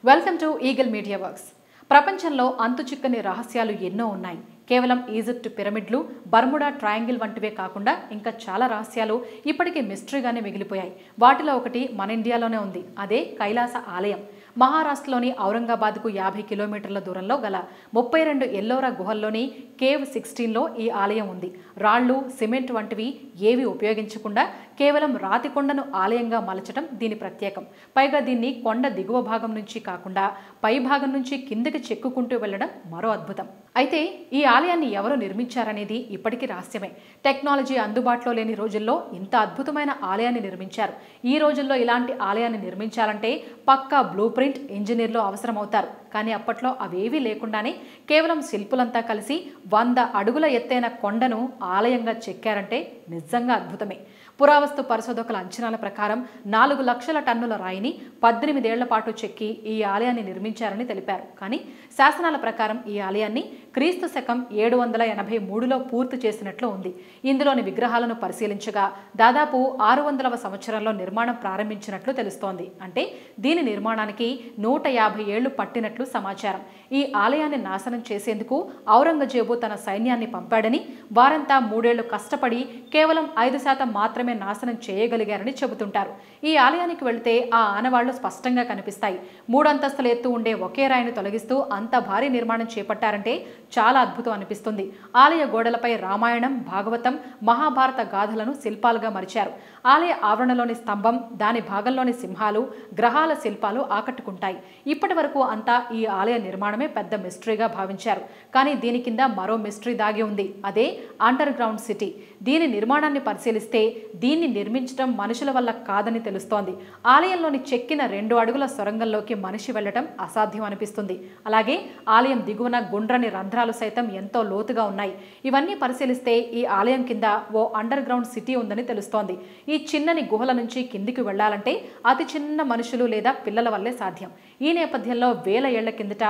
Welcome to eagle media works. ప్రపంచంలో అంతుచిక్కని రహస్యాలు ఎన్నో ఉన్నాయి. కేవలం ఈజిప్ట్ పిరమిడ్లు, బర్ముడా ట్రయాంగిల్ వంటివే కాకుండా ఇంకా చాలా రహస్యాలు ఇప్పటికీ మిస్టరీగానే మిగిలిపోయాయి. వాటిలో ఒకటి మన ఇండియాలోనే ఉంది. అదే కైలాస ఆలయం. మహారాష్ట్రలోని ఔరంగాబాద్కు 50 కిలోమీటర్ల దూరంలో గల 32 ఎల్లోరా గుహల్లోని కేవ్ 16లో ఈ ఆలయం ఉంది. రాళ్లు, సిమెంట్ వంటివి ఏవి ఉపయోగించకుండా కేవలం రాతి కొండను ఆలయంగా మలచడం దీని ప్రత్యేకం. పైగా దీన్ని కొండ దిగువ భాగం నుంచి కాకుండా పై భాగం నుంచి కిందకి చెక్కుకుంటూ వెళ్లడం మరో అద్భుతం. అయితే ఈ ఆలయాన్ని ఎవరు నిర్మించారనేది ఇప్పటికీ రహస్యమే. టెక్నాలజీ అందుబాటులో లేని రోజుల్లో ఇంత అద్భుతమైన ఆలయాన్ని నిర్మించారు. ఈ రోజుల్లో ఇలాంటి ఆలయాన్ని నిర్మించాలంటే పక్కా బ్లూ ప్రింట్ ఇంజనీర్లు అవసరమవుతారు. కానీ అప్పట్లో అవేవీ లేకుండానే కేవలం శిల్పులంతా కలిసి 100 అడుగుల ఎత్తైన కొండను ఆలయంగా చెక్కారంటే నిజంగా అద్భుతమే. పురావస్తు పరిశోధకుల అంచనాల ప్రకారం 4 లక్షల టన్నుల రాయిని 18 ఏళ్ల పాటు చెక్కి ఈ ఆలయాన్ని నిర్మించారని తెలిపారు. కానీ శాసనాల ప్రకారం ఈ ఆలయాన్ని క్రీస్తు శకం 783లో పూర్తి చేసినట్లు ఉంది. ఇందులోని విగ్రహాలను పరిశీలించగా దాదాపు 600వ సంవత్సరంలో నిర్మాణం ప్రారంభించినట్లు తెలుస్తోంది. అంటే దీని నిర్మాణానికి 150 ఏళ్లు పట్టినట్లు సమాచారం. ఈ ఆలయాన్ని నాశనం చేసేందుకు ఔరంగజేబు తన సైన్యాన్ని పంపాడని, వారంతా 3 ఏళ్లు కష్టపడి కేవలం 5% మాత్రమే నాశనం చేయగలిగారని చెబుతుంటారు. ఈ ఆలయానికి వెళితే ఆ ఆనవాళ్లు స్పష్టంగా కనిపిస్తాయి. 3 అంతస్తుల ఎత్తు ఉండే ఒకే రాయిని తొలగిస్తూ అంత భారీ నిర్మాణం చేపట్టారంటే చాలా అద్భుతం అనిపిస్తుంది. ఆలయ గోడలపై రామాయణం, భాగవతం, మహాభారత గాథలను శిల్పాలుగా మరిచారు. ఆలయ ఆవరణలోని స్తంభం, దాని భాగంలోని సింహాలు, గ్రహాల శిల్పాలు ఆకట్టుకుంటాయి. ఇప్పటి వరకు అంతా ఈ ఆలయ నిర్మాణమే పెద్ద మిస్టరీగా భావించారు. కానీ దీని కింద మరో మిస్టరీ దాగి ఉంది. అదే అండర్ గ్రౌండ్ సిటీ. దీని నిర్మాణాన్ని పరిశీలిస్తే దీన్ని నిర్మించడం మనుషుల వల్ల కాదని తెలుస్తోంది. ఆలయంలోని చెక్కిన 2 అడుగుల సొరంగంలోకి మనిషి వెళ్లడం అసాధ్యం అనిపిస్తుంది. అలాగే ఆలయం దిగువన గుండ్రని రంధ్రాలు సైతం ఎంతో లోతుగా ఉన్నాయి. ఇవన్నీ పరిశీలిస్తే ఈ ఆలయం కింద ఓ అండర్ గ్రౌండ్ సిటీ ఉందని తెలుస్తోంది. ఈ చిన్నని గుహల నుంచి కిందికి వెళ్లాలంటే అతి చిన్న మనుషులు లేదా పిల్లల వల్లే సాధ్యం. ఈ నేపథ్యంలో 1000 ఏళ్ల కిందట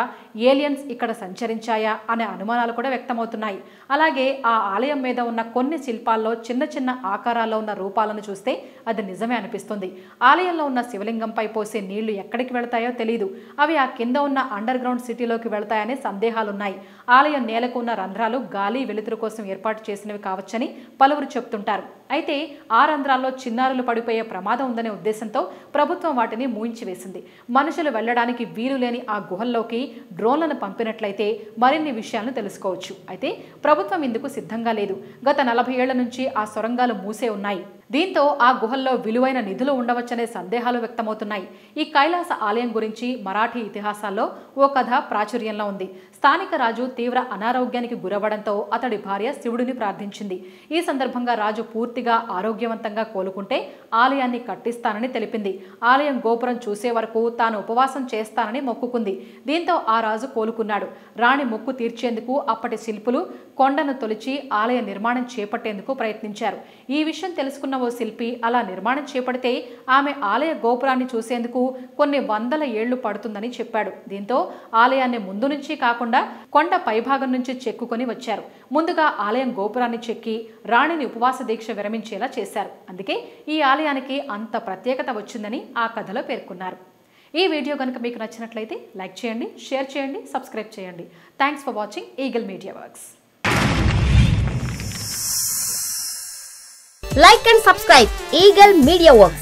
ఏలియన్స్ ఇక్కడ సంచరించాయా అనే అనుమానాలు కూడా వ్యక్తమవుతున్నాయి. అలాగే ఆ ఆలయం మీద ఉన్న కొన్ని శిల్పాల్లో చిన్న చిన్న ఆకారాల్లో ఉన్న రూపాలను చూస్తే అది నిజమే అనిపిస్తుంది. ఆలయంలో ఉన్న శివలింగంపై పోసే నీళ్లు ఎక్కడికి వెళతాయో తెలియదు. అవి ఆ కింద ఉన్న అండర్ గ్రౌండ్ సిటీలోకి వెళతాయనే సందేహాలున్నాయి. ఆలయం నేలకు ఉన్న రంధ్రాలు గాలి, వెలుతురు కోసం ఏర్పాటు చేసినవి కావచ్చని పలువురు చెబుతుంటారు. అయితే ఆ రంధ్రాల్లో చిన్నారులు పడిపోయే ప్రమాదం ఉందనే ఉద్దేశంతో ప్రభుత్వం వాటిని మూయించివేసింది. మనుషులు వెళ్లడానికి వీలు లేని ఆ గుహల్లోకి డ్రోన్లను పంపినట్లయితే మరిన్ని విషయాలను తెలుసుకోవచ్చు. అయితే ప్రభుత్వం ఇందుకు సిద్ధంగా లేదు. గత 40 ఏళ్ల నుంచి ఆ సొరంగాలు మూసే ఉన్నాయి. దీంతో ఆ గుహల్లో విలువైన నిధులు ఉండవచ్చనే సందేహాలు వ్యక్తమవుతున్నాయి. ఈ కైలాస ఆలయం గురించి మరాఠీ ఇతిహాసాల్లో ఓ కథ ప్రాచుర్యంలో ఉంది. స్థానిక రాజు తీవ్ర అనారోగ్యానికి గురవడంతో అతడి భార్య శివుడిని ప్రార్థించింది. ఈ సందర్భంగా రాజు పూర్తిగా ఆరోగ్యవంతంగా కోలుకుంటే ఆలయాన్ని కట్టిస్తానని తెలిపింది. ఆలయం గోపురం చూసే వరకు తాను ఉపవాసం చేస్తానని మొక్కుకుంది. దీంతో ఆ రాజు కోలుకున్నాడు. రాణి మొక్కు తీర్చేందుకు అప్పటి శిల్పులు కొండను తొలిచి ఆలయ నిర్మాణం చేపట్టేందుకు ప్రయత్నించారు. ఈ విషయం తెలుసుకున్న ఓ శిల్పి అలా నిర్మాణం చేపడితే ఆమె ఆలయ గోపురాన్ని చూసేందుకు కొన్ని 100 ఏళ్లు పడుతుందని చెప్పాడు. దీంతో ఆలయాన్ని ముందు నుంచి కాకుండా కొండ పైభాగం నుంచి చెక్కుకొని వచ్చారు. ముందుగా ఆలయం గోపురాన్ని చెక్కి రాణిని ఉపవాస దీక్ష విరమించేలా చేశారు. అందుకే ఈ ఆలయానికి అంత ప్రత్యేకత వచ్చిందని ఆ కథలో పేర్కొన్నారు. ఈ వీడియో కనుక మీకు నచ్చినట్లయితే లైక్ చేయండి, షేర్ చేయండి, సబ్స్క్రైబ్ చేయండి. Thanks for watching eagle media works. Like and subscribe Eagle Media Works.